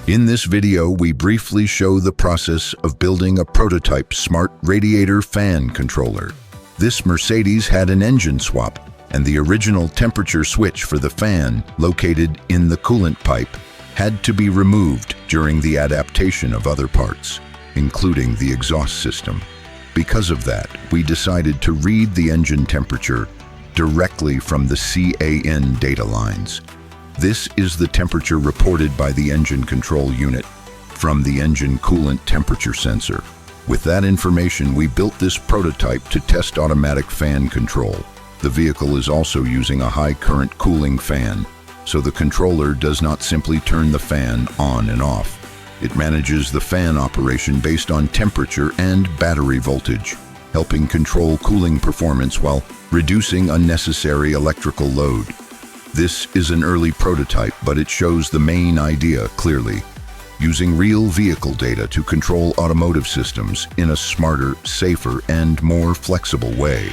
In this video, we briefly show the process of building a prototype smart radiator fan controller. This Mercedes had an engine swap, and the original temperature switch for the fan, located in the coolant pipe, had to be removed during the adaptation of other parts, including the exhaust system. Because of that, we decided to read the engine temperature directly from the CAN data lines. This is the temperature reported by the engine control unit from the engine coolant temperature sensor. With that information, we built this prototype to test automatic fan control. The vehicle is also using a high current cooling fan, so the controller does not simply turn the fan on and off. It manages the fan operation based on temperature and battery voltage, helping control cooling performance while reducing unnecessary electrical load. This is an early prototype, but it shows the main idea clearly: using real vehicle data to control automotive systems in a smarter, safer, and more flexible way.